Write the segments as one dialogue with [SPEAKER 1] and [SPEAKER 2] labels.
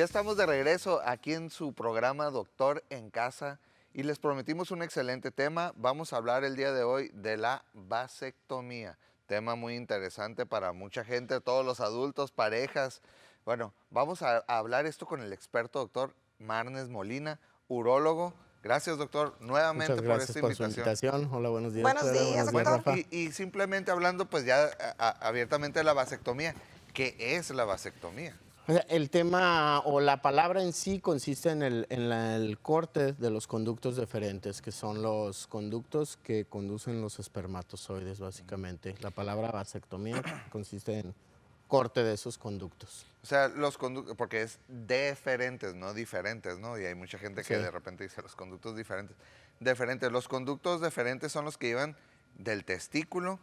[SPEAKER 1] estamos de regreso aquí en su programa Doctor en Casa y les prometimos un excelente tema. Vamos a hablar el día de hoy de la vasectomía, tema muy interesante para mucha gente, todos los adultos, parejas. Bueno, vamos a hablar esto con el experto doctor Marnes Molina, urólogo. Gracias, doctor,
[SPEAKER 2] Muchas
[SPEAKER 1] nuevamente por
[SPEAKER 2] gracias
[SPEAKER 1] esta
[SPEAKER 2] por su
[SPEAKER 1] invitación.
[SPEAKER 2] invitación. Hola, buenos días,
[SPEAKER 3] Buenos
[SPEAKER 2] Clara.
[SPEAKER 3] días,
[SPEAKER 2] Buenos días,
[SPEAKER 3] doctor.
[SPEAKER 2] Rafa.
[SPEAKER 1] Y simplemente hablando pues ya abiertamente de la vasectomía. ¿Qué es la vasectomía?
[SPEAKER 2] O sea, el tema o la palabra en sí consiste en el corte de los conductos deferentes, que son los conductos que conducen los espermatozoides, básicamente. La palabra vasectomía consiste en corte de esos conductos.
[SPEAKER 1] O sea, los conductos, porque es deferentes, no diferentes, ¿no? Y hay mucha gente que
[SPEAKER 2] Sí.
[SPEAKER 1] de repente dice los conductos diferentes. Deferentes, los conductos deferentes son los que llevan del testículo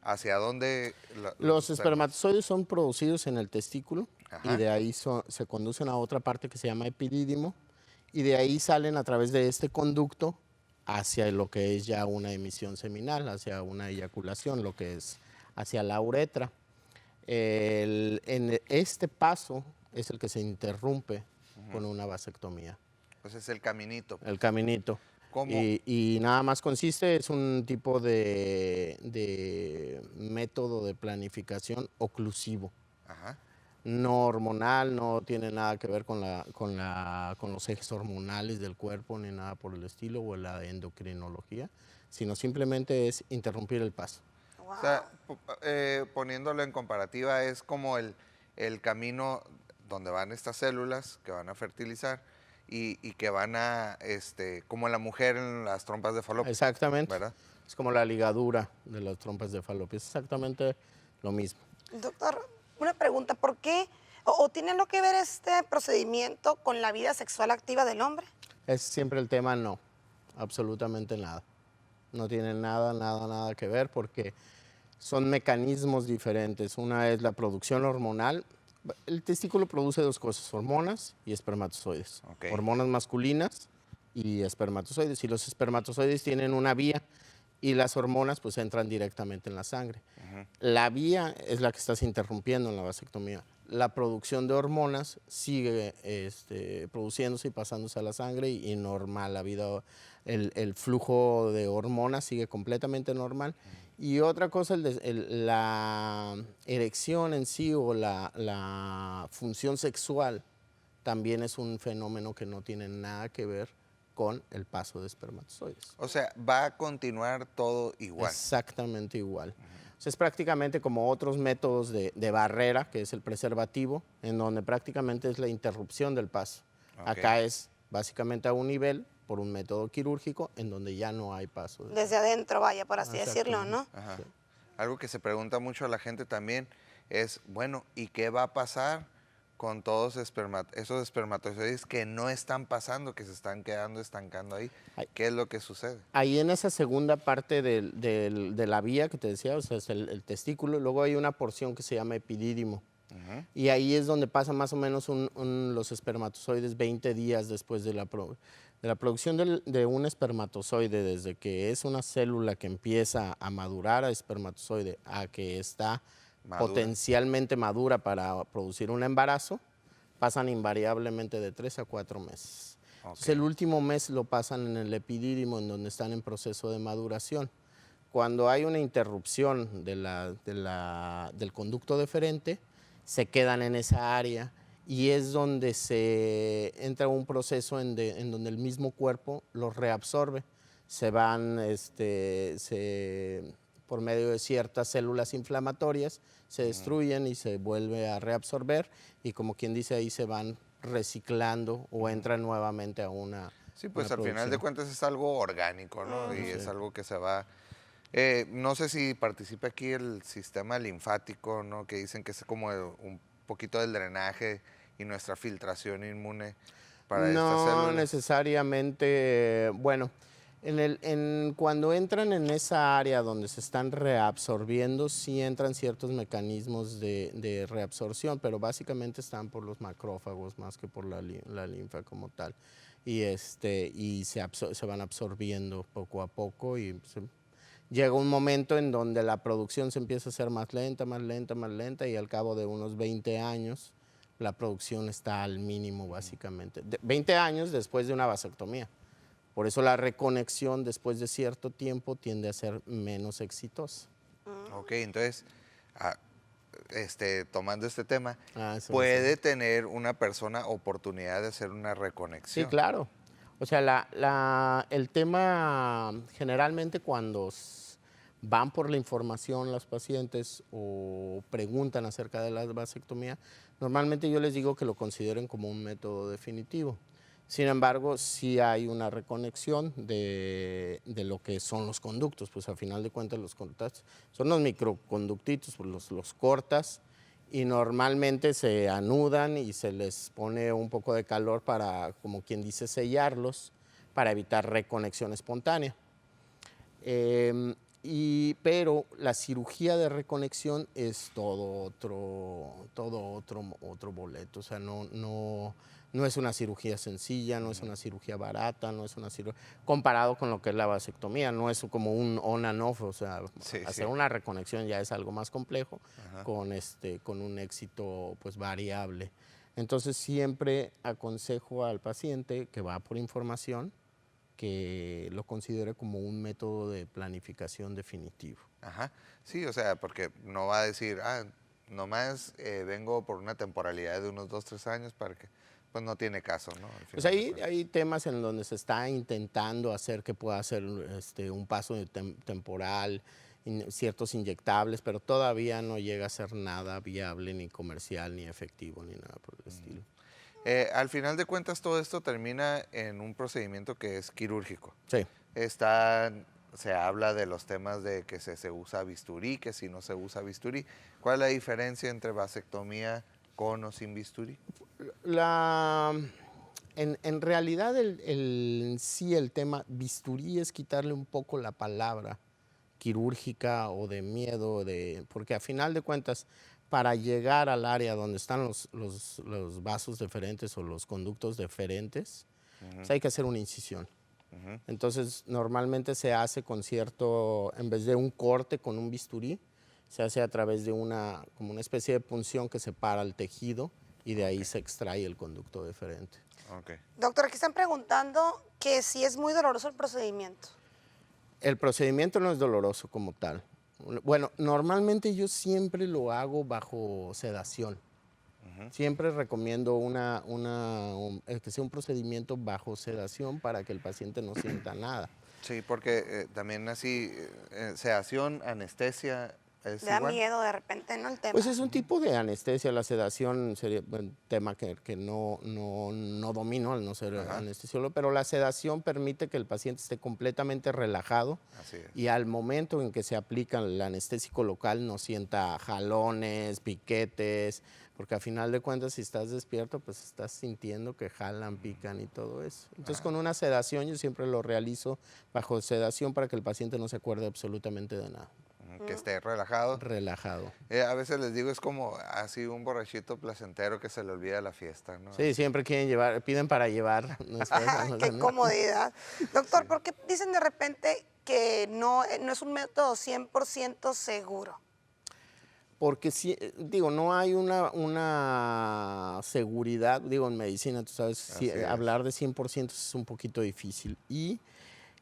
[SPEAKER 1] hacia donde...
[SPEAKER 2] Los espermatozoides son producidos en el testículo y
[SPEAKER 1] Ajá.
[SPEAKER 2] de ahí se conducen a otra parte que se llama epidídimo y de ahí salen a través de este conducto hacia lo que es ya una emisión seminal, hacia una eyaculación, lo que es hacia la uretra. En este paso es el que se interrumpe con una vasectomía,
[SPEAKER 1] Pues es el caminito.
[SPEAKER 2] el caminito.
[SPEAKER 1] ¿Cómo?
[SPEAKER 2] Y nada más consiste, es un tipo de método de planificación oclusivo.
[SPEAKER 1] Ajá.
[SPEAKER 2] No hormonal, no tiene nada que ver con los ejes hormonales del cuerpo ni nada por el estilo o la endocrinología, sino simplemente es interrumpir el paso.
[SPEAKER 1] O sea, poniéndolo en comparativa, es como el camino donde van estas células que van a fertilizar y que van a, como la mujer en las trompas de falopio.
[SPEAKER 2] Exactamente.
[SPEAKER 1] ¿Verdad?
[SPEAKER 2] Es como la ligadura de las trompas de falopio. Es exactamente lo mismo.
[SPEAKER 3] Doctor, una pregunta, ¿por qué o tiene algo que ver este procedimiento con la vida sexual activa del hombre?
[SPEAKER 2] Es siempre el tema no, absolutamente nada. No tiene nada que ver porque son mecanismos diferentes. Una es la producción hormonal. El testículo produce dos cosas, hormonas y espermatozoides.
[SPEAKER 1] Ok.
[SPEAKER 2] Hormonas masculinas y espermatozoides. Y los espermatozoides tienen una vía y las hormonas pues entran directamente en la sangre. La vía es la que estás interrumpiendo en la vasectomía. La producción de hormonas sigue produciéndose y pasándose a la sangre y normal, la vida, el flujo de hormonas sigue completamente normal. Y otra cosa, la erección en sí o la función sexual también es un fenómeno que no tiene nada que ver con el paso de espermatozoides.
[SPEAKER 1] O sea, va a continuar todo igual.
[SPEAKER 2] Exactamente igual. O sea, es prácticamente como otros métodos de barrera, que es el preservativo, en donde prácticamente es la interrupción del paso.
[SPEAKER 1] Ok.
[SPEAKER 2] Acá es básicamente a un nivel por un método quirúrgico en donde ya no hay paso.
[SPEAKER 3] Desde adentro, vaya, por así decirlo, ¿no?
[SPEAKER 1] Ajá. Algo que se pregunta mucho a la gente también es, bueno, ¿y qué va a pasar con todos esos espermatozoides que no están pasando, que se están quedando estancando ahí? ¿Qué es lo que sucede?
[SPEAKER 2] Ahí en esa segunda parte de la vía que te decía, o sea, es el testículo, luego hay una porción que se llama epidídimo. Y ahí es donde pasa más o menos los espermatozoides 20 días después de la producción de un espermatozoide, desde que es una célula que empieza a madurar a espermatozoide a que está potencialmente madura para producir un embarazo, pasan invariablemente de 3 a 4 meses. Entonces, el último mes lo pasan en el epidídimo, en donde están en proceso de maduración. Cuando hay una interrupción del conducto deferente, se quedan en esa área y es donde se entra un proceso en donde el mismo cuerpo los reabsorbe. Se van por medio de ciertas células inflamatorias, se destruyen y se vuelve a reabsorber y como quien dice ahí se van reciclando o entran nuevamente a una
[SPEAKER 1] Sí, pues al final
[SPEAKER 2] producción.
[SPEAKER 1] de cuentas es algo orgánico, ¿no? Y es algo que se va... no sé si participa aquí el sistema linfático, ¿no? Que dicen que es como un poquito del drenaje y nuestra filtración inmune para estas células.
[SPEAKER 2] No necesariamente, bueno, cuando entran en esa área donde se están reabsorbiendo, sí entran ciertos mecanismos de reabsorción, pero básicamente están por los macrófagos más que por la linfa como tal. Y se van absorbiendo poco a poco y llega un momento en donde la producción se empieza a hacer más lenta y al cabo de unos 20 años la producción está al mínimo básicamente. 20 años después de una vasectomía. Por eso la reconexión después de cierto tiempo tiende a ser menos exitosa.
[SPEAKER 1] Ok, entonces, ah, tomando este tema,
[SPEAKER 2] Eso
[SPEAKER 1] ¿puede tener una persona oportunidad de hacer una
[SPEAKER 2] sí,
[SPEAKER 1] reconexión?
[SPEAKER 2] claro. O sea, el tema generalmente cuando van por la información los pacientes o preguntan acerca de la vasectomía, normalmente yo les digo que lo consideren como un método definitivo. Sin embargo, sí hay una reconexión de lo que son los conductos, pues al final de cuentas los conductos son los microconductitos, pues los cortas y normalmente se anudan y se les pone un poco de calor para, como quien dice, sellarlos para evitar reconexión espontánea. Pero la cirugía de reconexión es otro boleto. O sea, no es una cirugía sencilla, no es una cirugía barata, no es una cirugía comparado con lo que es la vasectomía, no es como un on and off, o sea,
[SPEAKER 1] Sí,
[SPEAKER 2] hacer
[SPEAKER 1] sí.
[SPEAKER 2] una reconexión ya es algo más complejo
[SPEAKER 1] Ajá.
[SPEAKER 2] con un éxito pues variable. Entonces siempre aconsejo al paciente que va por información que lo considere como un método de planificación definitivo.
[SPEAKER 1] Ajá. Sí, o sea, porque no va a decir, nomás vengo por una temporalidad de unos 2, 3 años para que, pues no tiene caso, ¿no? Al
[SPEAKER 2] Pues
[SPEAKER 1] final de cuentas.
[SPEAKER 2] hay temas en donde se está intentando hacer que pueda ser un paso temporal, ciertos inyectables, pero todavía no llega a ser nada viable, ni comercial, ni efectivo, ni nada por el estilo.
[SPEAKER 1] Al final de cuentas, todo esto termina en un procedimiento que es quirúrgico.
[SPEAKER 2] Sí.
[SPEAKER 1] Se habla de los temas de que se usa bisturí, que si no se usa bisturí. ¿Cuál es la diferencia entre vasectomía con o sin bisturí?
[SPEAKER 2] La, en realidad, sí, el tema bisturí es quitarle un poco la palabra quirúrgica o de miedo, porque a final de cuentas, para llegar al área donde están los vasos deferentes o los conductos deferentes, pues hay que hacer una incisión. Entonces, normalmente se hace en vez de un corte con un bisturí, se hace a través de como una especie de punción que separa el tejido y de ahí se extrae el conducto deferente.
[SPEAKER 1] Okay.
[SPEAKER 3] Doctor, aquí están preguntando que si es muy doloroso el procedimiento.
[SPEAKER 2] El procedimiento no es doloroso como tal. Bueno, normalmente yo siempre lo hago bajo sedación. Siempre recomiendo que sea un procedimiento bajo sedación para que el paciente no sienta nada.
[SPEAKER 1] Sí, porque también así, sedación, anestesia, ¿es
[SPEAKER 3] Le da
[SPEAKER 1] igual?
[SPEAKER 3] miedo de repente, ¿no? El tema.
[SPEAKER 2] Pues es un tipo de anestesia, la sedación sería un tema que no domino al no ser
[SPEAKER 1] Ajá.
[SPEAKER 2] anestesiólogo, pero la sedación permite que el paciente esté completamente relajado
[SPEAKER 1] Así es.
[SPEAKER 2] y al momento en que se aplica el anestésico local no sienta jalones, piquetes, porque a final de cuentas si estás despierto pues estás sintiendo que jalan, pican y todo eso. Entonces con una sedación yo siempre lo realizo bajo sedación para que el paciente no se acuerde absolutamente de nada.
[SPEAKER 1] Que esté relajado.
[SPEAKER 2] Relajado.
[SPEAKER 1] A veces les digo, es como así un borrachito placentero que se le olvida la fiesta, ¿no?
[SPEAKER 2] Sí, siempre piden para llevar.
[SPEAKER 3] Qué comodidad. Doctor, ¿por qué dicen de repente que no es un método 100% seguro?
[SPEAKER 2] Porque digo, no hay una seguridad, digo, en medicina, tú sabes,
[SPEAKER 1] Así es.
[SPEAKER 2] hablar de 100% es un poquito difícil. Y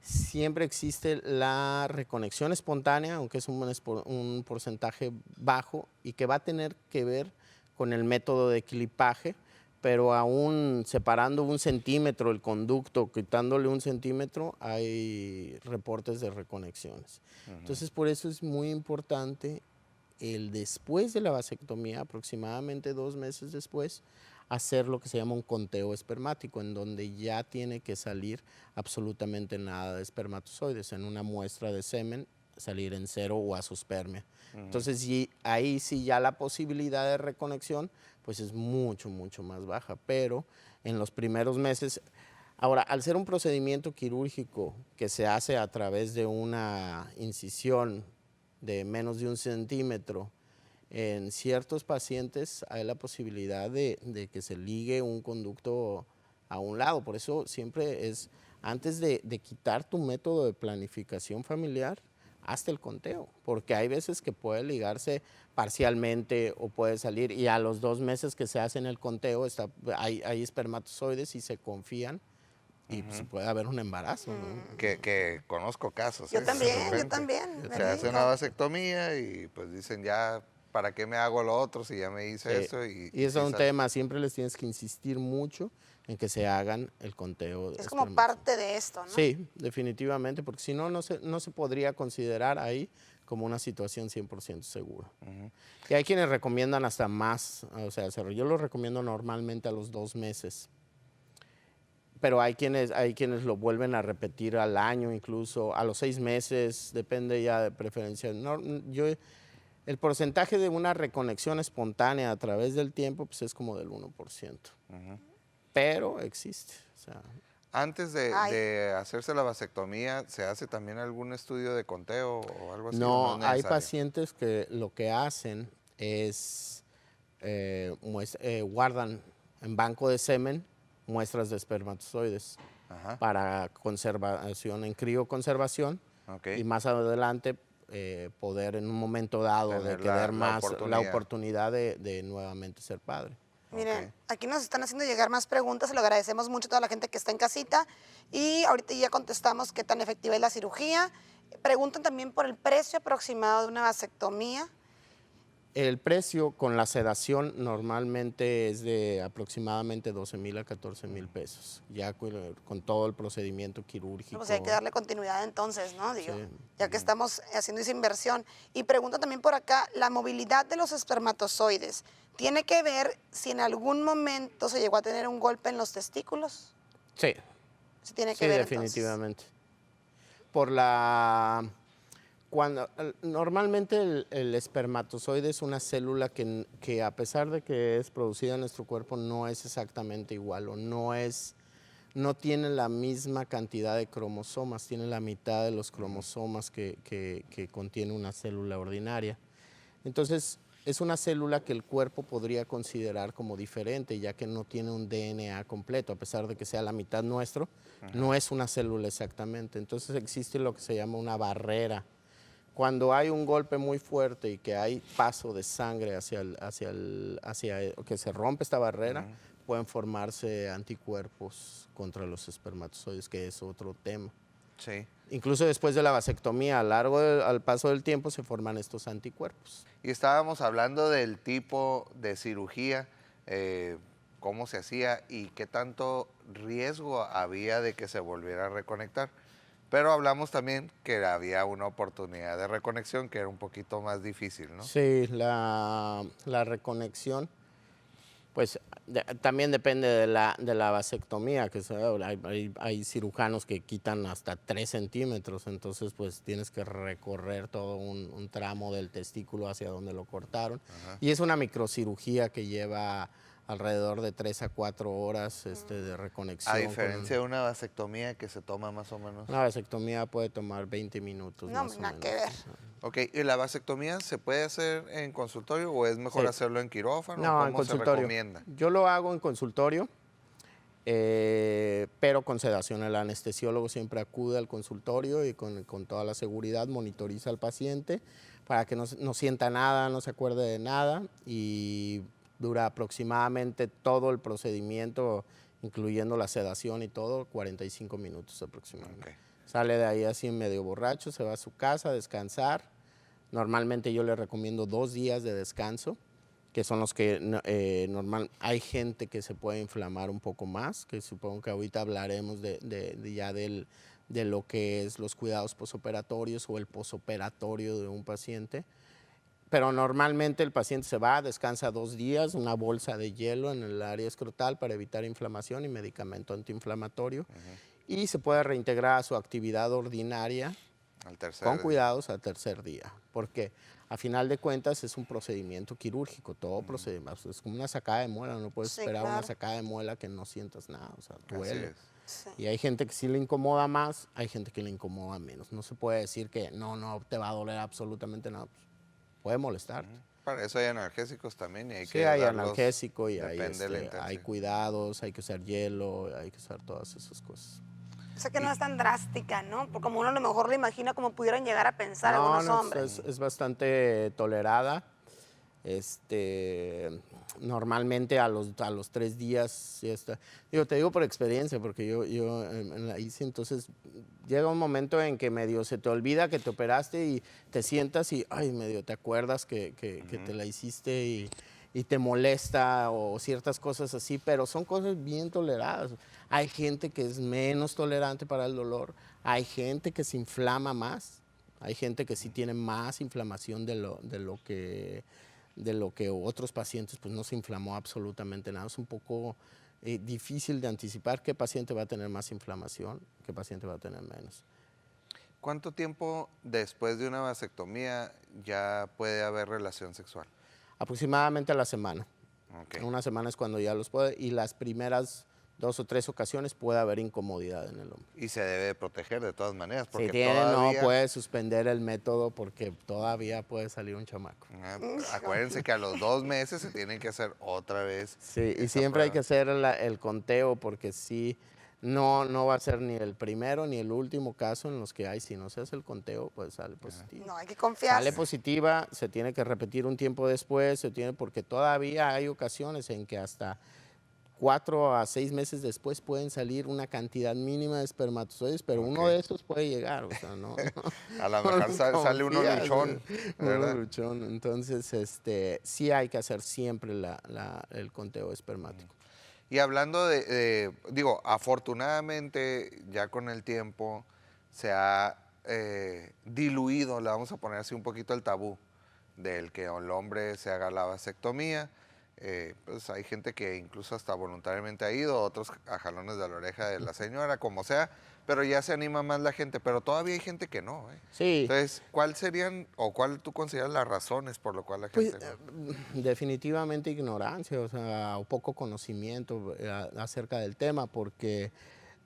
[SPEAKER 2] siempre existe la reconexión espontánea, aunque es un porcentaje bajo y que va a tener que ver con el método de clipaje, pero aún separando 1 centímetro el conducto, quitándole 1 centímetro, hay reportes de reconexiones. Entonces, por eso es muy importante el después de la vasectomía, aproximadamente 2 meses después, hacer lo que se llama un conteo espermático, en donde ya tiene que salir absolutamente nada de espermatozoides. En una muestra de semen, salir en 0 o asospermia. Entonces, ahí sí ya la posibilidad de reconexión, pues es mucho, mucho más baja. Pero en los primeros meses, ahora, al ser un procedimiento quirúrgico que se hace a través de una incisión de menos de 1 centímetro, en ciertos pacientes hay la posibilidad de que se ligue un conducto a un lado. Por eso siempre es, antes de quitar tu método de planificación familiar, hasta el conteo, porque hay veces que puede ligarse parcialmente o puede salir y a los 2 meses que se hace en el conteo hay espermatozoides y se confían y pues, puede haber un embarazo, ¿no?
[SPEAKER 1] Que conozco casos.
[SPEAKER 3] Yo
[SPEAKER 1] De
[SPEAKER 3] también, yo
[SPEAKER 1] repente.
[SPEAKER 3] también.
[SPEAKER 1] Se hace una vasectomía y pues dicen ya, ¿para qué me hago lo otro si ya me hice esto?
[SPEAKER 2] Y eso es un tema, siempre les tienes que insistir mucho en que se hagan el conteo.
[SPEAKER 3] Es como parte de esto, ¿no?
[SPEAKER 2] Sí, definitivamente, porque si no, no se podría considerar ahí como una situación 100% segura. Y hay quienes recomiendan hasta más, o sea, yo lo recomiendo normalmente a los 2 meses. Pero hay quienes lo vuelven a repetir al año, incluso a los 6 meses, depende ya de preferencia. El porcentaje de una reconexión espontánea a través del tiempo pues es como del 1%. Pero existe. O sea,
[SPEAKER 1] antes de hacerse la vasectomía, ¿se hace también algún estudio de conteo o algo así?
[SPEAKER 2] no,
[SPEAKER 1] ¿O es
[SPEAKER 2] hay
[SPEAKER 1] necesario?
[SPEAKER 2] pacientes que lo que hacen es guardan en banco de semen muestras de espermatozoides para conservación, en crioconservación, y más adelante poder en un momento dado
[SPEAKER 1] tener
[SPEAKER 2] de querer la
[SPEAKER 1] oportunidad.
[SPEAKER 2] oportunidad de nuevamente ser padre.
[SPEAKER 3] Miren, aquí nos están haciendo llegar más preguntas, se lo agradecemos mucho a toda la gente que está en casita y ahorita ya contestamos qué tan efectiva es la cirugía. Preguntan también por el precio aproximado de una vasectomía.
[SPEAKER 2] El precio con la sedación normalmente es de aproximadamente 12,000 a 14,000 pesos, ya con todo el procedimiento quirúrgico.
[SPEAKER 3] Pues hay que darle continuidad entonces, ¿no? Digo,
[SPEAKER 2] Sí.
[SPEAKER 3] ya que estamos haciendo esa inversión. Y preguntan también por acá, la movilidad de los espermatozoides, ¿tiene que ver si en algún momento se llegó a tener un golpe en los testículos?
[SPEAKER 2] Sí,
[SPEAKER 3] Sí tiene que
[SPEAKER 2] sí,
[SPEAKER 3] ver
[SPEAKER 2] definitivamente. Normalmente el espermatozoide es una célula que a pesar de que es producida en nuestro cuerpo no es exactamente igual o no tiene la misma cantidad de cromosomas, tiene la mitad de los cromosomas que contiene una célula ordinaria. Entonces, es una célula que el cuerpo podría considerar como diferente, ya que no tiene un DNA completo, a pesar de que sea la mitad nuestro, no es una célula exactamente. Entonces existe lo que se llama una barrera. Cuando hay un golpe muy fuerte y que hay paso de sangre que se rompe esta barrera, pueden formarse anticuerpos contra los espermatozoides, que es otro tema.
[SPEAKER 1] Sí.
[SPEAKER 2] Incluso después de la vasectomía, al paso del tiempo se forman estos anticuerpos.
[SPEAKER 1] Y estábamos hablando del tipo de cirugía, cómo se hacía y qué tanto riesgo había de que se volviera a reconectar. Pero hablamos también que había una oportunidad de reconexión que era un poquito más difícil, ¿no?
[SPEAKER 2] Sí, la reconexión, pues también depende de la vasectomía, que hay cirujanos que quitan hasta 3 centímetros, entonces pues tienes que recorrer todo un tramo del testículo hacia donde lo cortaron. Y es una microcirugía que lleva alrededor de 3 a 4 horas de reconexión.
[SPEAKER 1] A diferencia de una vasectomía que se toma más o menos.
[SPEAKER 2] Una vasectomía puede tomar 20 minutos.
[SPEAKER 3] No,
[SPEAKER 2] más o
[SPEAKER 3] nada
[SPEAKER 2] menos.
[SPEAKER 3] que ver.
[SPEAKER 1] Ok, ¿y la vasectomía se puede hacer en consultorio o es mejor
[SPEAKER 2] Sí.
[SPEAKER 1] hacerlo en quirófano?
[SPEAKER 2] No,
[SPEAKER 1] ¿Cómo
[SPEAKER 2] en consultorio.
[SPEAKER 1] se recomienda?
[SPEAKER 2] Yo lo hago en consultorio, pero con sedación. El anestesiólogo siempre acude al consultorio y con toda la seguridad monitoriza al paciente para que no sienta nada, no se acuerde de nada, y dura aproximadamente todo el procedimiento, incluyendo la sedación y todo, 45 minutos aproximadamente.
[SPEAKER 1] Ok.
[SPEAKER 2] Sale de ahí así medio borracho, se va a su casa a descansar. Normalmente yo le recomiendo 2 días de descanso, que son los que hay gente que se puede inflamar un poco más, que supongo que ahorita hablaremos de lo que es los cuidados posoperatorios o el posoperatorio de un paciente. Pero normalmente el paciente se va, descansa 2 días, una bolsa de hielo en el área escrotal para evitar inflamación y medicamento antiinflamatorio, y se puede reintegrar a su actividad ordinaria con cuidados al 3er día, porque a final de cuentas es un procedimiento quirúrgico, todo procedimiento, es como una sacada de muela, no puedes esperar una sacada de muela que no sientas nada, o sea, duele.
[SPEAKER 3] Sí.
[SPEAKER 2] Y hay gente que sí le incomoda más, hay gente que le incomoda menos. No se puede decir que no te va a doler absolutamente nada, pues, puede molestar.
[SPEAKER 1] Para eso hay analgésicos también y hay
[SPEAKER 2] Sí,
[SPEAKER 1] que
[SPEAKER 2] hay
[SPEAKER 1] darlos,
[SPEAKER 2] analgésico y
[SPEAKER 1] depende de la intensidad.
[SPEAKER 2] hay cuidados, hay que usar hielo, hay que usar todas esas cosas.
[SPEAKER 3] O sea que no es tan drástica, ¿no? Porque como uno a lo mejor lo imagina como pudieran llegar a pensar
[SPEAKER 2] No,
[SPEAKER 3] algunos
[SPEAKER 2] no,
[SPEAKER 3] hombres.
[SPEAKER 2] es bastante tolerada. Normalmente a los 3 días ya está. Digo, te digo por experiencia, porque yo la hice, entonces llega un momento en que medio se te olvida que te operaste y te sientas y, ay, medio te acuerdas que te la hiciste y te molesta o ciertas cosas así, pero son cosas bien toleradas. Hay gente que es menos tolerante para el dolor, hay gente que se inflama más, hay gente que sí tiene más inflamación de lo que otros pacientes, pues no se inflamó absolutamente nada. Es un poco difícil de anticipar qué paciente va a tener más inflamación, qué paciente va a tener menos.
[SPEAKER 1] ¿Cuánto tiempo después de una vasectomía ya puede haber relación sexual?
[SPEAKER 2] Aproximadamente a la semana.
[SPEAKER 1] Ok.
[SPEAKER 2] Una semana es cuando ya los puede, y las primeras 2 o 3 ocasiones puede haber incomodidad en el hombre.
[SPEAKER 1] Y se debe de proteger de todas maneras,
[SPEAKER 2] Si
[SPEAKER 1] porque
[SPEAKER 2] tiene, no
[SPEAKER 1] todavía...
[SPEAKER 2] puede suspender el método porque todavía puede salir un chamaco.
[SPEAKER 1] Acuérdense que a los 2 meses se tienen que hacer otra vez
[SPEAKER 2] Sí, y
[SPEAKER 1] esa
[SPEAKER 2] siempre hay
[SPEAKER 1] prueba.
[SPEAKER 2] que hacer el conteo porque sí, no va a ser ni el primero ni el último caso en los que hay. Si no se hace el conteo, pues sale positivo.
[SPEAKER 3] No, hay que confiar.
[SPEAKER 2] Sale positiva, se tiene que repetir un tiempo después, porque todavía hay ocasiones en que hasta 4 a 6 meses después pueden salir una cantidad mínima de espermatozoides, pero uno de esos puede llegar, o sea, no.
[SPEAKER 1] A lo
[SPEAKER 2] no
[SPEAKER 1] mejor
[SPEAKER 2] lo
[SPEAKER 1] sale uno
[SPEAKER 2] confías,
[SPEAKER 1] luchón,
[SPEAKER 2] uno
[SPEAKER 1] ¿verdad?
[SPEAKER 2] luchón. Entonces, sí hay que hacer siempre el conteo espermático.
[SPEAKER 1] Y hablando digo, afortunadamente ya con el tiempo se ha diluido, le vamos a poner así un poquito el tabú del que el hombre se haga la vasectomía. Pues hay gente que incluso hasta voluntariamente ha ido, otros a jalones de la oreja de la señora, como sea, pero ya se anima más la gente, pero todavía hay gente que no.
[SPEAKER 2] Sí,
[SPEAKER 1] Entonces, ¿cuál serían o cuál tú consideras las razones por lo cual la
[SPEAKER 2] pues
[SPEAKER 1] gente no?
[SPEAKER 2] definitivamente ignorancia, o sea, o poco conocimiento acerca del tema, porque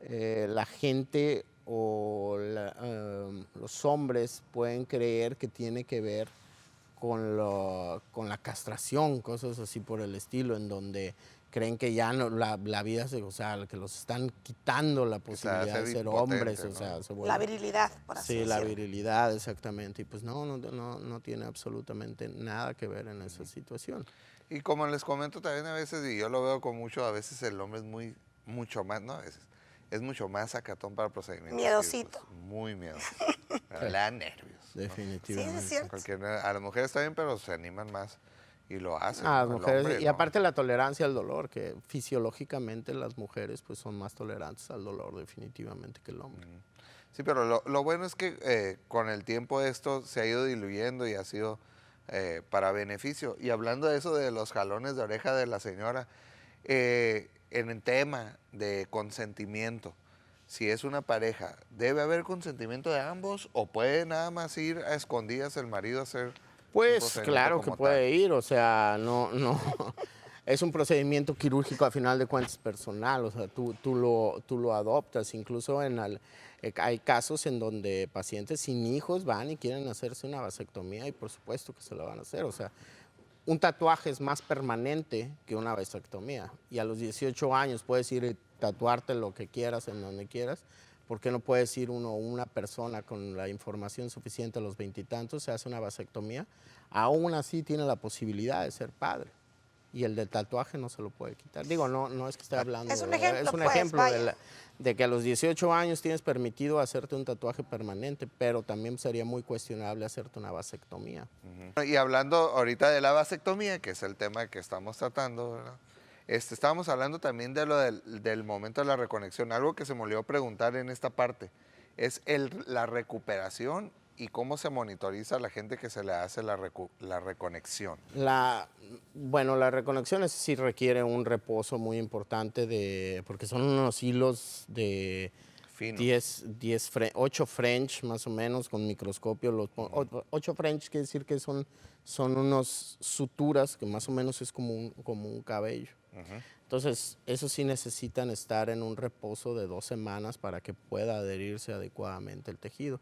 [SPEAKER 2] la gente o los hombres pueden creer que tiene que ver con la castración, cosas así por el estilo, en donde creen que ya no, la vida, o sea, que los están quitando la
[SPEAKER 1] Que se va a
[SPEAKER 2] posibilidad
[SPEAKER 1] hacer
[SPEAKER 2] de ser
[SPEAKER 1] impotente,
[SPEAKER 2] hombres, o
[SPEAKER 1] ¿no?
[SPEAKER 2] sea, se
[SPEAKER 3] La
[SPEAKER 2] vuelve...
[SPEAKER 3] virilidad, por así
[SPEAKER 2] Sí, la
[SPEAKER 3] decirlo.
[SPEAKER 2] virilidad, exactamente. Y pues no tiene absolutamente nada que ver en esa situación.
[SPEAKER 1] Y como les comento también a veces, y yo lo veo con mucho, a veces el hombre es mucho más, no a veces, es mucho más sacatón para procedimientos
[SPEAKER 3] Miedosito.
[SPEAKER 1] quirúrgicos, muy miedoso. Le da nervios. ¿no?
[SPEAKER 3] Sí,
[SPEAKER 2] Definitivamente.
[SPEAKER 3] es cierto.
[SPEAKER 1] A las mujeres está bien, pero se animan más y lo hacen.
[SPEAKER 2] A las
[SPEAKER 1] ¿no? El
[SPEAKER 2] mujeres,
[SPEAKER 1] hombre,
[SPEAKER 2] y
[SPEAKER 1] no.
[SPEAKER 2] aparte la tolerancia al dolor, que fisiológicamente las mujeres pues son más tolerantes al dolor definitivamente que el hombre.
[SPEAKER 1] Sí, pero lo bueno es que con el tiempo esto se ha ido diluyendo y ha sido para beneficio. Y hablando de eso de los jalones de oreja de la señora, en el tema de consentimiento, si es una pareja, ¿debe haber consentimiento de ambos o puede nada más ir a escondidas el marido a hacer un
[SPEAKER 2] Pues
[SPEAKER 1] procedimiento
[SPEAKER 2] claro que
[SPEAKER 1] como
[SPEAKER 2] puede
[SPEAKER 1] tal?
[SPEAKER 2] ir, o sea, no, es un procedimiento quirúrgico a final de cuentas personal, o sea, tú lo adoptas, incluso hay casos en donde pacientes sin hijos van y quieren hacerse una vasectomía y por supuesto que se lo van a hacer, o sea, un tatuaje es más permanente que una vasectomía y a los 18 años puedes ir y tatuarte lo que quieras en donde quieras. ¿Por qué no puedes ir una persona con la información suficiente a los 20 y tantos, se hace una vasectomía? Aún así tiene la posibilidad de ser padre. Y el del tatuaje no se lo puede quitar. Digo, no es que esté hablando.
[SPEAKER 3] Es un ejemplo,
[SPEAKER 2] es un
[SPEAKER 3] pues,
[SPEAKER 2] ejemplo
[SPEAKER 3] vaya.
[SPEAKER 2] de que a los 18 años tienes permitido hacerte un tatuaje permanente, pero también sería muy cuestionable hacerte una vasectomía.
[SPEAKER 1] Y hablando ahorita de la vasectomía, que es el tema que estamos tratando, ¿verdad? Estábamos hablando también de lo del momento de la reconexión. Algo que se me olvidó preguntar en esta parte es la recuperación y cómo se monitoriza a la gente que se le hace la reconexión.
[SPEAKER 2] Bueno, la reconexión sí requiere un reposo muy importante porque son unos hilos de
[SPEAKER 1] Finos.
[SPEAKER 2] 8 French más o menos con microscopio. 8 French quiere decir que son unas suturas que más o menos es como un cabello. Entonces, esos sí necesitan estar en un reposo de 2 semanas para que pueda adherirse adecuadamente el tejido.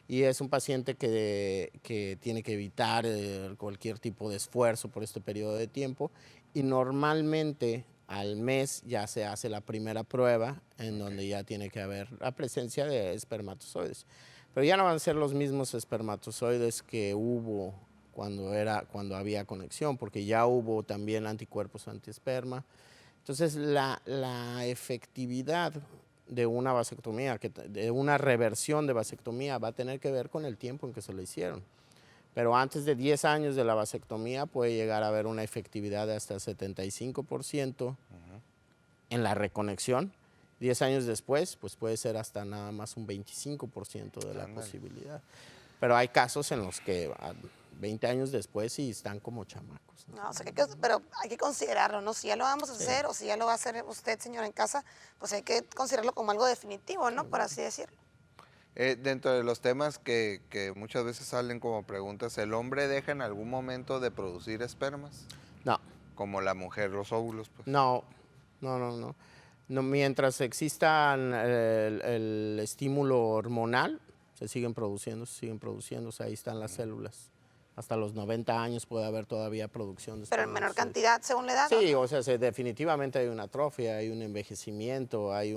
[SPEAKER 2] Y es un paciente que tiene que evitar cualquier tipo de esfuerzo por este periodo de tiempo. Y normalmente al mes ya se hace la primera prueba en donde ya tiene que haber la presencia de espermatozoides. Pero ya no van a ser los mismos espermatozoides que hubo cuando había conexión, porque ya hubo también anticuerpos antiesperma. Entonces, la efectividad de una vasectomía, de una reversión de vasectomía, va a tener que ver con el tiempo en que se lo hicieron. Pero antes de 10 años de la vasectomía puede llegar a haber una efectividad de hasta 75% en la reconexión. 10 años después, pues puede ser hasta nada más un 25% de la posibilidad. Pero hay casos en los que 20 años después sí están como chamacos, ¿no?
[SPEAKER 3] No, o sea, pero hay que considerarlo, ¿no? Si ya lo vamos a hacer o si ya lo va a hacer usted, señora, en casa, pues hay que considerarlo como algo definitivo, ¿no? Por así decirlo.
[SPEAKER 1] Dentro de los temas que muchas veces salen como preguntas, ¿el hombre deja en algún momento de producir espermas?
[SPEAKER 2] No.
[SPEAKER 1] Como la mujer, los óvulos, pues.
[SPEAKER 2] No. No, mientras exista el estímulo hormonal, se siguen produciendo, ahí están las células. Hasta los 90 años puede haber todavía producción de
[SPEAKER 3] Pero en menor
[SPEAKER 2] espermatozoides.
[SPEAKER 3] cantidad según la edad.
[SPEAKER 2] Sí,
[SPEAKER 3] ¿no?
[SPEAKER 2] o sea, definitivamente hay una atrofia, hay un envejecimiento, hay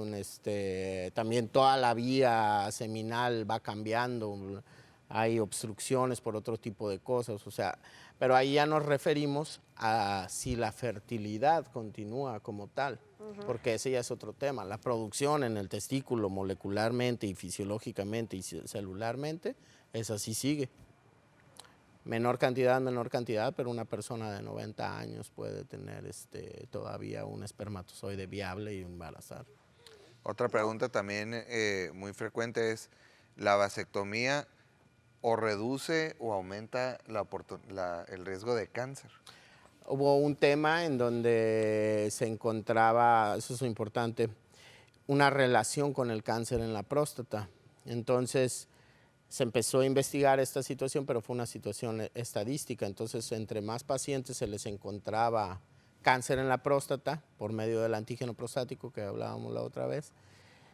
[SPEAKER 2] también toda la vía seminal va cambiando, hay obstrucciones por otro tipo de cosas, o sea, pero ahí ya nos referimos a si la fertilidad continúa como tal, porque ese ya es otro tema. La producción en el testículo molecularmente y fisiológicamente y celularmente, esa sí sigue. Menor cantidad, pero una persona de 90 años puede tener todavía un espermatozoide viable y embarazar.
[SPEAKER 1] Otra pregunta también muy frecuente es, ¿la vasectomía o reduce o aumenta el riesgo de cáncer?
[SPEAKER 2] Hubo un tema en donde se encontraba, eso es importante, una relación con el cáncer en la próstata. Entonces, se empezó a investigar esta situación, pero fue una situación estadística. Entonces, entre más pacientes se les encontraba cáncer en la próstata por medio del antígeno prostático que hablábamos la otra vez,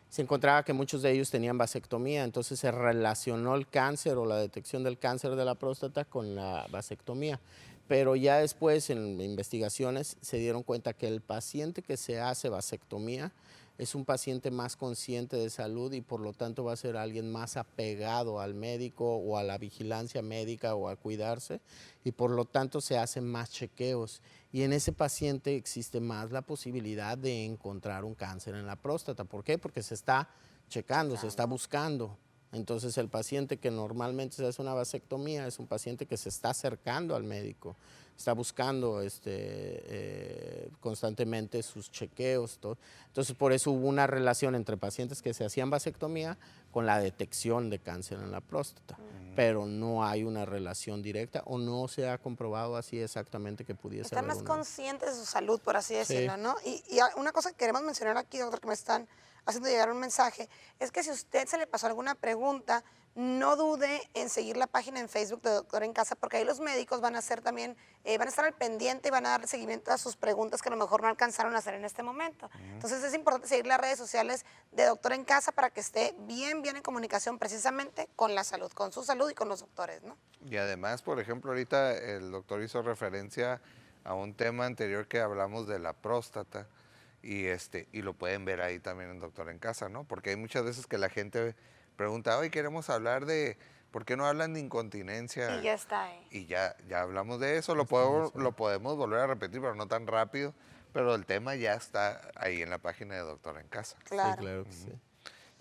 [SPEAKER 2] se encontraba que muchos de ellos tenían vasectomía. Entonces, se relacionó el cáncer o la detección del cáncer de la próstata con la vasectomía. Pero ya después, en investigaciones, se dieron cuenta que el paciente que se hace vasectomía es un paciente más consciente de salud y por lo tanto va a ser alguien más apegado al médico o a la vigilancia médica o a cuidarse y por lo tanto se hacen más chequeos y en ese paciente existe más la posibilidad de encontrar un cáncer en la próstata. ¿Por qué? Porque se está checando, se está buscando. Entonces el paciente que normalmente se hace una vasectomía es un paciente que se está acercando al médico, está buscando constantemente sus chequeos. Todo. Entonces por eso hubo una relación entre pacientes que se hacían vasectomía con la detección de cáncer en la próstata, pero no hay una relación directa o no se ha comprobado así exactamente que pudiese
[SPEAKER 3] Están
[SPEAKER 2] haber
[SPEAKER 3] más
[SPEAKER 2] una.
[SPEAKER 3] conscientes de su salud, por así decirlo,
[SPEAKER 2] Sí.
[SPEAKER 3] ¿no? Y una cosa que queremos mencionar aquí, doctor, que me están haciendo llegar un mensaje, es que si a usted se le pasó alguna pregunta, no dude en seguir la página en Facebook de Doctor en Casa, porque ahí los médicos van a hacer también, van a estar al pendiente y van a dar seguimiento a sus preguntas que a lo mejor no alcanzaron a hacer en este momento. Entonces es importante seguir las redes sociales de Doctor en Casa para que esté bien en comunicación precisamente con la salud, con su salud y con los doctores, ¿no?
[SPEAKER 1] Y además, por ejemplo, ahorita el doctor hizo referencia a un tema anterior que hablamos de la próstata y lo pueden ver ahí también en Doctor en Casa, ¿no? Porque hay muchas veces que la gente pregunta, hoy queremos hablar de, ¿por qué no hablan de incontinencia?
[SPEAKER 3] Y ya está ahí.
[SPEAKER 1] Y ya hablamos de eso, lo
[SPEAKER 2] Estamos,
[SPEAKER 1] podemos volver a repetir, pero no tan rápido, pero el tema ya está ahí en la página de Doctor en Casa.
[SPEAKER 3] Claro.
[SPEAKER 2] Sí, claro que sí.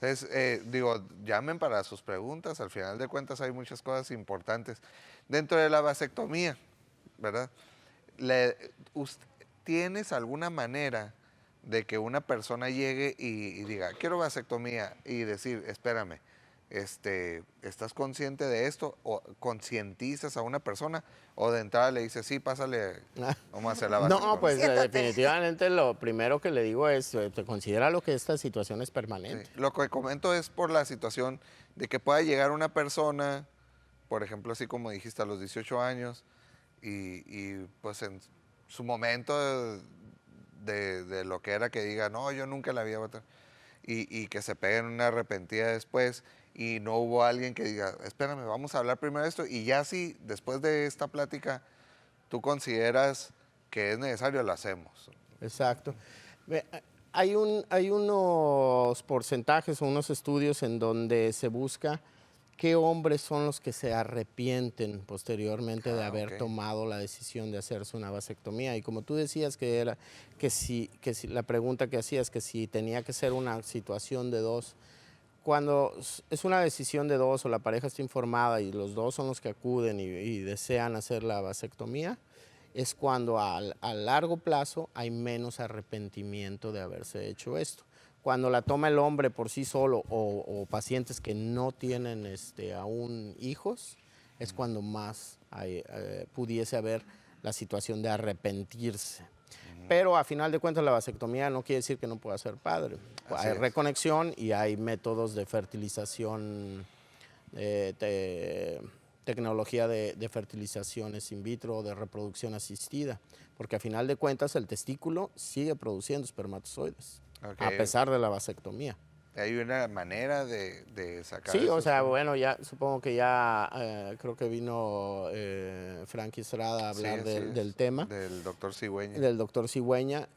[SPEAKER 1] Entonces, llamen para sus preguntas, al final de cuentas hay muchas cosas importantes. Dentro de la vasectomía, ¿verdad? ¿Tienes alguna manera de que una persona llegue y diga, quiero vasectomía, y decir, espérame, ¿estás consciente de esto? ¿O concientizas a una persona? ¿O de entrada le dices, sí, pásale, vamos a hacer la vasectomía?
[SPEAKER 2] No, pues
[SPEAKER 3] Siéntate.
[SPEAKER 2] definitivamente lo primero que le digo es, te considera lo que esta situación es permanente.
[SPEAKER 1] Sí, lo que comento es por la situación de que pueda llegar una persona, por ejemplo, así como dijiste, a los 18 años, y pues en su momento de lo que era que diga, no, yo nunca la había votado, y que se peguen una arrepentida después, y no hubo alguien que diga, espérame, vamos a hablar primero de esto, y ya si después de esta plática tú consideras que es necesario, lo hacemos.
[SPEAKER 2] Exacto. Hay unos porcentajes o unos estudios en donde se busca qué hombres son los que se arrepienten posteriormente de haber tomado la decisión de hacerse una vasectomía. Y como tú decías que si la pregunta que hacías, que si tenía que ser una situación de dos, cuando es una decisión de dos o la pareja está informada y los dos son los que acuden y desean hacer la vasectomía, es cuando a largo plazo hay menos arrepentimiento de haberse hecho esto. Cuando la toma el hombre por sí solo o pacientes que no tienen aún hijos, es cuando más pudiese haber la situación de arrepentirse. Pero a final de cuentas la vasectomía no quiere decir que no pueda ser padre. Hay reconexión y hay métodos de fertilización, tecnología de fertilizaciones in vitro o de reproducción asistida, porque a final de cuentas el testículo sigue produciendo espermatozoides, a pesar de la vasectomía.
[SPEAKER 1] ¿Hay una manera de sacar
[SPEAKER 2] Sí,
[SPEAKER 1] eso?
[SPEAKER 2] o sea, bueno, ya supongo que ya creo que vino Frankie Estrada a hablar del tema.
[SPEAKER 1] Del doctor Cigüeña.
[SPEAKER 2] Del doctor Cigüeña.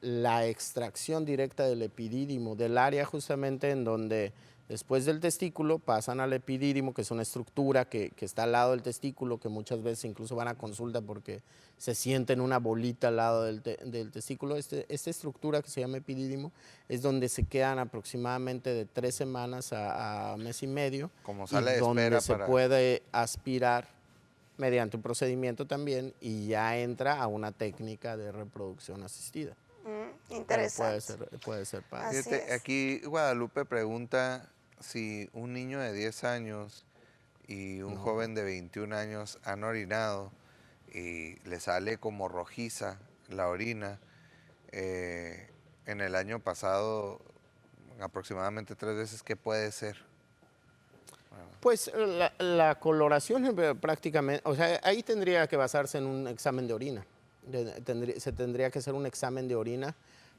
[SPEAKER 2] La extracción directa del epidídimo, del área justamente en donde después del testículo pasan al epidídimo, que es una estructura que está al lado del testículo, que muchas veces incluso van a consulta porque se sienten una bolita al lado del testículo. Esta estructura que se llama epidídimo es donde se quedan aproximadamente de 3 semanas a mes y medio.
[SPEAKER 1] Como sala de
[SPEAKER 2] donde
[SPEAKER 1] espera
[SPEAKER 2] se puede aspirar mediante un procedimiento también y ya entra a una técnica de reproducción asistida.
[SPEAKER 3] Interesante.
[SPEAKER 2] Puede ser padre.
[SPEAKER 1] Fíjate, aquí Guadalupe pregunta si un niño de 10 años y un joven de 21 años han orinado y le sale como rojiza la orina. En el año pasado, aproximadamente 3 veces, ¿qué puede ser?
[SPEAKER 2] Pues la coloración prácticamente, o sea, ahí tendría que basarse en un examen de orina. Se tendría que hacer un examen de orina,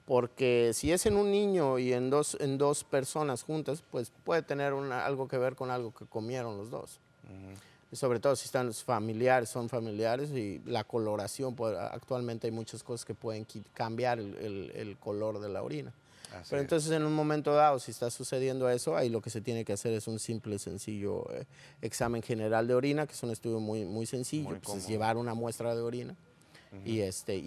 [SPEAKER 2] porque si es en un niño y en dos personas juntas, pues puede tener algo que ver con algo que comieron los dos. Y sobre todo si son familiares y la coloración, pues, actualmente hay muchas cosas que pueden cambiar el color de la orina. Pero entonces en un momento dado, si está sucediendo eso, ahí lo que se tiene que hacer es un simple, sencillo examen general de orina, que es un estudio muy sencillo, pues es llevar una muestra de orina y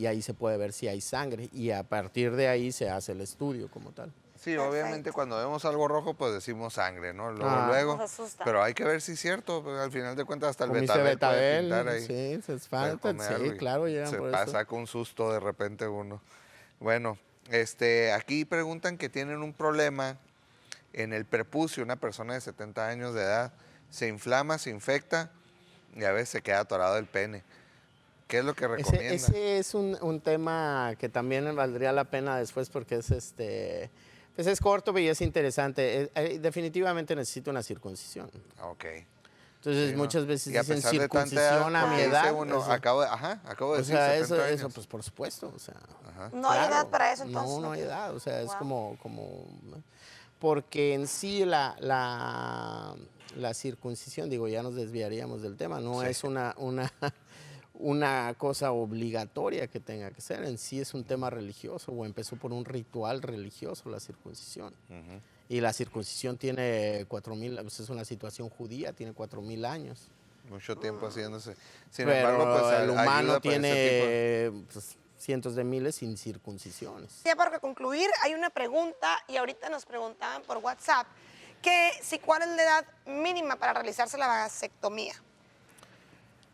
[SPEAKER 2] ahí se puede ver si hay sangre y a partir de ahí se hace el estudio como tal.
[SPEAKER 1] Sí, obviamente cuando vemos algo rojo, pues decimos sangre, ¿no? Luego,
[SPEAKER 3] Nos asusta.
[SPEAKER 1] pero hay que ver si es cierto, pues, al final de cuentas hasta el betabel puede pintar ahí.
[SPEAKER 2] Sí, se espanta, sí, claro, llegan por eso.
[SPEAKER 1] Se saca un susto de repente uno. Bueno, aquí preguntan que tienen un problema en el prepucio, una persona de 70 años de edad, se inflama, se infecta y a veces se queda atorado el pene. ¿Qué es lo que recomienda?
[SPEAKER 2] Ese es un tema que también valdría la pena después porque es pues es corto y es interesante. Definitivamente necesito una circuncisión.
[SPEAKER 1] Ok.
[SPEAKER 2] Entonces
[SPEAKER 1] Sí,
[SPEAKER 2] muchas veces
[SPEAKER 1] y a
[SPEAKER 2] dicen
[SPEAKER 1] pesar de tanta
[SPEAKER 2] circuncisión a mi
[SPEAKER 1] porque
[SPEAKER 2] edad.
[SPEAKER 1] dice uno, acabo de decir 70 años.
[SPEAKER 2] Eso pues por supuesto. O sea,
[SPEAKER 3] No hay edad para eso entonces.
[SPEAKER 2] No hay edad. O sea, es
[SPEAKER 3] Wow.
[SPEAKER 2] como porque en sí la circuncisión, digo, ya nos desviaríamos del tema, no es una cosa obligatoria que tenga que ser, en sí es un tema religioso o empezó por un ritual religioso la circuncisión. Y la circuncisión tiene 4,000, pues es una situación judía, tiene 4,000 años.
[SPEAKER 1] Mucho tiempo haciéndose. Sin
[SPEAKER 2] Pero
[SPEAKER 1] embargo, pues
[SPEAKER 2] el humano
[SPEAKER 1] ayuda para ese
[SPEAKER 2] tiene pues, cientos de miles sin circuncisiones.
[SPEAKER 3] Ya para concluir, hay una pregunta y ahorita nos preguntaban por WhatsApp que si cuál es la edad mínima para realizarse la vasectomía.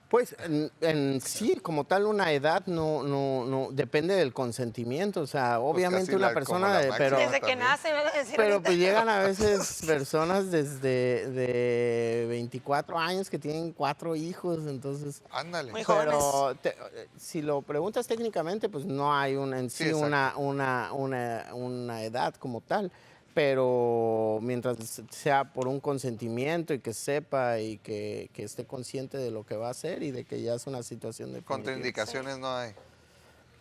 [SPEAKER 2] Pues en sí, como tal, una edad no depende del consentimiento. O sea, obviamente
[SPEAKER 1] casi
[SPEAKER 2] una
[SPEAKER 1] como
[SPEAKER 2] persona,
[SPEAKER 1] la máxima.
[SPEAKER 2] pero,
[SPEAKER 3] Desde que
[SPEAKER 1] también.
[SPEAKER 3] nace, ¿verdad?
[SPEAKER 2] pero pues llegan a veces personas desde de 24 años que tienen 4 hijos, entonces.
[SPEAKER 1] Ándale.
[SPEAKER 3] Muy
[SPEAKER 2] Pero si lo preguntas técnicamente, pues no hay en sí
[SPEAKER 1] exacto.
[SPEAKER 2] una edad como tal. Pero mientras sea por un consentimiento y que sepa y que esté consciente de lo que va a hacer y de que ya es una situación de
[SPEAKER 1] Contraindicaciones no hay.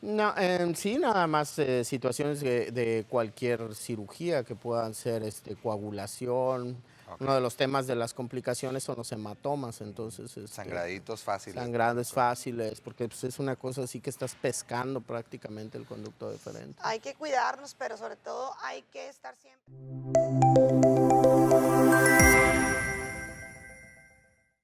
[SPEAKER 2] No, en sí nada más situaciones de cualquier cirugía que puedan ser coagulación,
[SPEAKER 1] Ok.
[SPEAKER 2] Uno de los temas de las complicaciones son los hematomas, entonces...
[SPEAKER 1] Sangraditos fáciles.
[SPEAKER 2] sangrado es fácil, porque pues, es una cosa así que estás pescando prácticamente el conducto deferente.
[SPEAKER 3] Hay que cuidarnos, pero sobre todo hay que estar siempre...